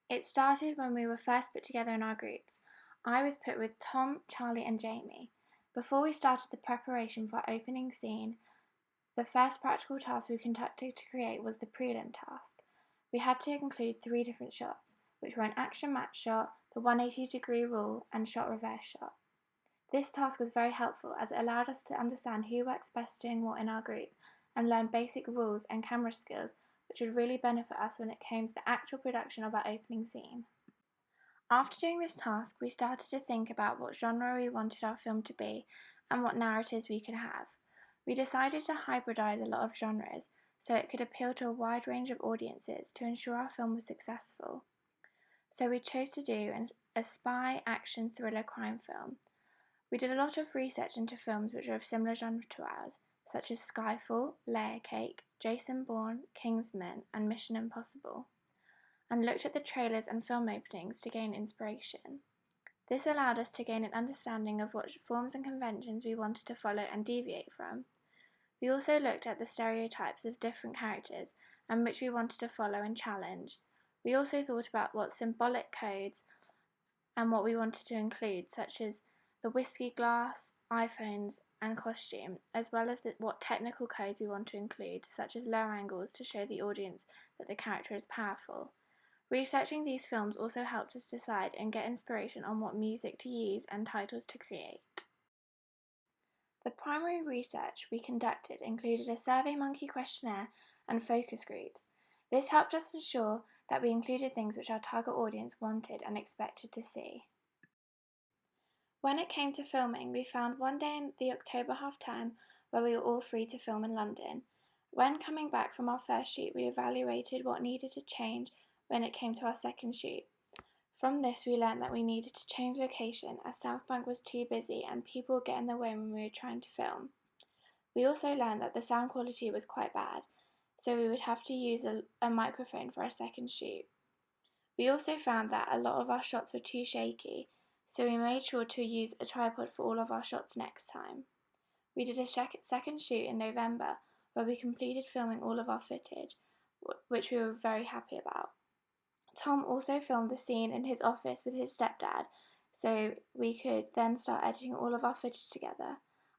It started when we were first put together in our groups. I was put with Tom, Charlie, and Jamie. Before we started the preparation for our opening scene, the first practical task we conducted to create was the prelim task. We had to include 3 different shots, which were an action match shot, the 180-degree rule, and shot reverse shot. This task was very helpful as it allowed us to understand who works best doing what in our group and learn basic rules and camera skills which would really benefit us when it came to the actual production of our opening scene. After doing this task, we started to think about what genre we wanted our film to be and what narratives we could have. We decided to hybridize a lot of genres so it could appeal to a wide range of audiences to ensure our film was successful. So we chose to do a spy, action, thriller, crime film. We did a lot of research into films which are of similar genre to ours, such as Skyfall, Layer Cake, Jason Bourne, Kingsman, and Mission Impossible, and looked at the trailers and film openings to gain inspiration. This allowed us to gain an understanding of what forms and conventions we wanted to follow and deviate from. We also looked at the stereotypes of different characters and which we wanted to follow and challenge. We also thought about what symbolic codes and what we wanted to include, such as the whiskey glass, iPhones, and costume, as well as what technical codes we want to include, such as lower angles to show the audience that the character is powerful. Researching these films also helped us decide and get inspiration on what music to use and titles to create. The primary research we conducted included a SurveyMonkey questionnaire and focus groups. This helped us ensure that we included things which our target audience wanted and expected to see. When it came to filming, we found one day in the October half term where we were all free to film in London. When coming back from our first shoot, we evaluated what needed to change when it came to our second shoot. From this, we learned that we needed to change location as South Bank was too busy and people would get in the way when we were trying to film. We also learned that the sound quality was quite bad, so we would have to use a microphone for our second shoot. We also found that a lot of our shots were too shaky, so we made sure to use a tripod for all of our shots next time. We did a second shoot in November where we completed filming all of our footage, which we were very happy about. Tom also filmed the scene in his office with his stepdad, so we could then start editing all of our footage together.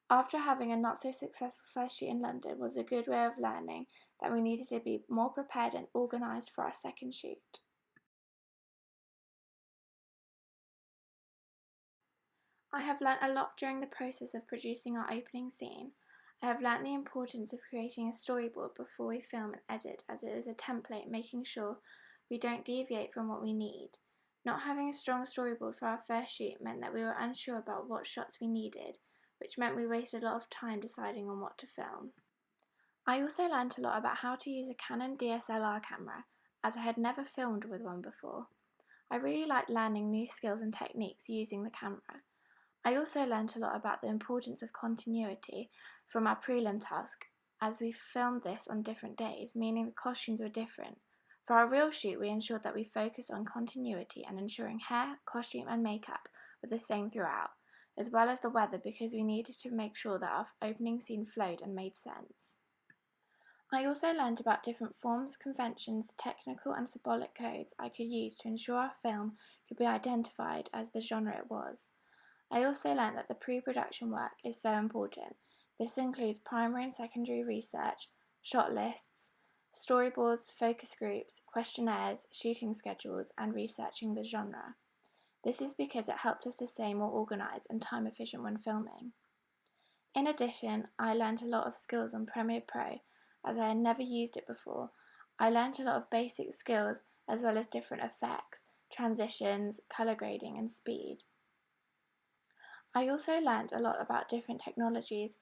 After having a not so successful first shoot in London was a good way of learning that we needed to be more prepared and organised for our second shoot. I have learnt a lot during the process of producing our opening scene. I have learnt the importance of creating a storyboard before we film and edit, as it is a template making sure we don't deviate from what we need. Not having a strong storyboard for our first shoot meant that we were unsure about what shots we needed, which meant we wasted a lot of time deciding on what to film. I also learnt a lot about how to use a Canon DSLR camera, as I had never filmed with one before. I really liked learning new skills and techniques using the camera. I also learnt a lot about the importance of continuity from our prelim task, as we filmed this on different days, meaning the costumes were different. For our real shoot, we ensured that we focused on continuity and ensuring hair, costume and makeup were the same throughout, as well as the weather, because we needed to make sure that our opening scene flowed and made sense. I also learned about different forms, conventions, technical and symbolic codes I could use to ensure our film could be identified as the genre it was. I also learnt that the pre-production work is so important. This includes primary and secondary research, shot lists, storyboards, focus groups, questionnaires, shooting schedules, and researching the genre. This is because it helps us to stay more organised and time efficient when filming. In addition, I learnt a lot of skills on Premiere Pro, as I had never used it before. I learnt a lot of basic skills as well as different effects, transitions, colour grading, and speed. I also learnt a lot about different technologies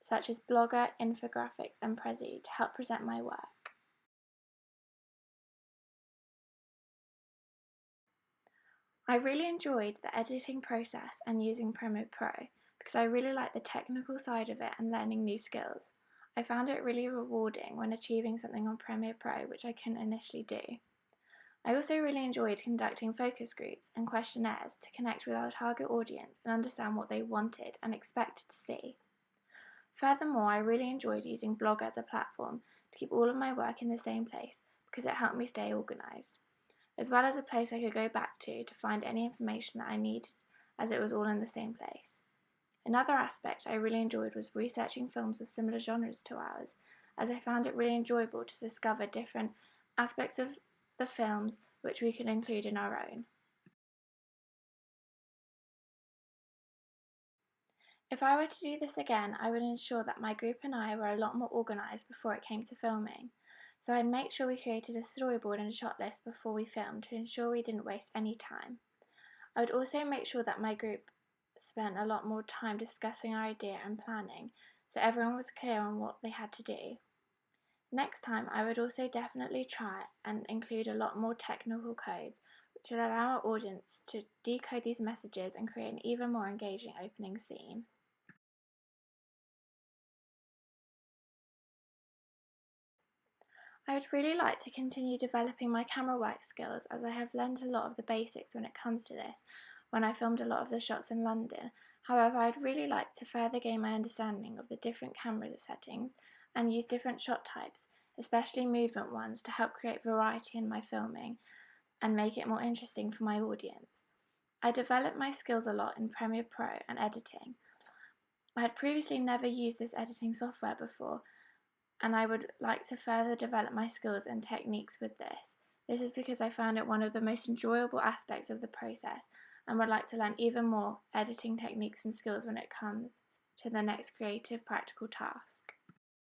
such as Blogger, infographics and Prezi to help present my work. I really enjoyed the editing process and using Premiere Pro because I really like the technical side of it and learning new skills. I found it really rewarding when achieving something on Premiere Pro which I couldn't initially do. I also really enjoyed conducting focus groups and questionnaires to connect with our target audience and understand what they wanted and expected to see. Furthermore, I really enjoyed using Blogger as a platform to keep all of my work in the same place because it helped me stay organised. as well as a place I could go back to find any information that I needed, as it was all in the same place. Another aspect I really enjoyed was researching films of similar genres to ours, as I found it really enjoyable to discover different aspects of the films which we could include in our own. If I were to do this again, I would ensure that my group and I were a lot more organised before it came to filming. So I'd make sure we created a storyboard and shot list before we filmed to ensure we didn't waste any time. I would also make sure that my group spent a lot more time discussing our idea and planning, so everyone was clear on what they had to do. Next time, I would also definitely try and include a lot more technical codes, which would allow our audience to decode these messages and create an even more engaging opening scene. I would really like to continue developing my camera work skills, as I have learned a lot of the basics when it comes to this when I filmed a lot of the shots in London. However, I'd really like to further gain my understanding of the different camera settings and use different shot types, especially movement ones, to help create variety in my filming and make it more interesting for my audience. I developed my skills a lot in Premiere Pro and editing. I had previously never used this editing software before, and I would like to further develop my skills and techniques with this. This is because I found it one of the most enjoyable aspects of the process and would like to learn even more editing techniques and skills when it comes to the next creative practical task.